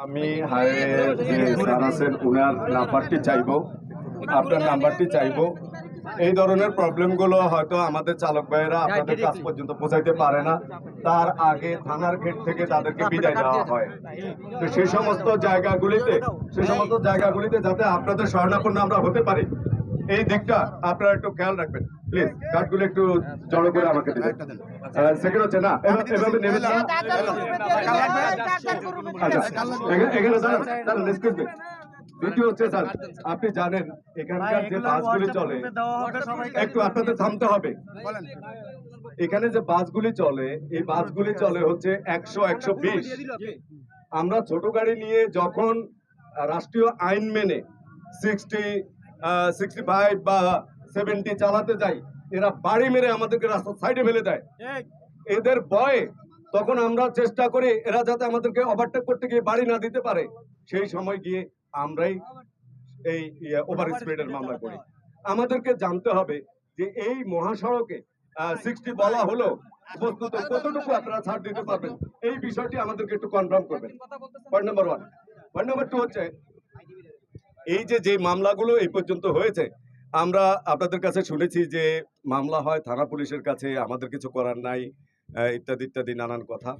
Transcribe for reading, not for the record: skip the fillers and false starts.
আমি হাইওয়ের যে স্যার আছেন ওনার নাম্বারটি চাইবো, আপনার নাম্বারটি চাইবো। এই ধরনের প্রবলেমগুলো হয়তো আমাদের চালক ভাইয়েরা আপনাদের কাছ পর্যন্ত পৌঁছাইতে পারে না, তার আগে থানার গেট থেকে তাদেরকে বিদায় দেওয়া হয়। তো সেই সমস্ত জায়গাগুলিতে যাতে আপনাদের শরণাপন্ন আমরা হতে পারি, এই দিকটা আপনারা একটু খেয়াল রাখবেন প্লিজ। কার্ডগুলো একটু জড়ো করে আমাকে দিবেন। সেকেন্ড হচ্ছে না এভাবে নেবেন না। আচ্ছা এখানে দাঁড়ান এক্সকিউজ মি। দ্বিতীয় হচ্ছে স্যার, আপনি জানেন এখানকার যে বাসগুলি চলে, একটু আপনাদের থামতে হবে। এখানে যে বাসগুলি চলে, এই বাসগুলি চলে হচ্ছে 100-120। আমরা ছোট গাড়ি নিয়ে যখন রাষ্ট্রীয় আইন মেনে 65 বা 70 চালাতে যাই, এরা বাড়ি মেরে আমাদেরকে রাস্তার সাইডে ফেলে দেয়। এদের ভয়ে তখন আমরা চেষ্টা করি এরা যাতে আমাদেরকে ওভারটেক করতে গিয়ে বাড়ি না দিতে পারে, সেই সময় গিয়ে আমরাই এই ওভার স্পিডের মামলা করি। আমাদেরকে জানতে হবে যে এই মহাসড়কে 60 বলা হলো, বস্তুত কতটুকু আপনারা ছাড় দিতে পারবেন, এই বিষয়টি আমাদেরকে একটু কনফার্ম করবেন। Point number 1। পয়েন্ট নাম্বার 2 হচ্ছে এই যে মামলাগুলো এই পর্যন্ত হয়েছে, আমরা আপনাদের কাছে শুনেছি যে মামলা হয় থানা পুলিশের কাছে, আমাদের কিছু করার নাই, ইত্যাদি ইত্যাদি নানান কথা।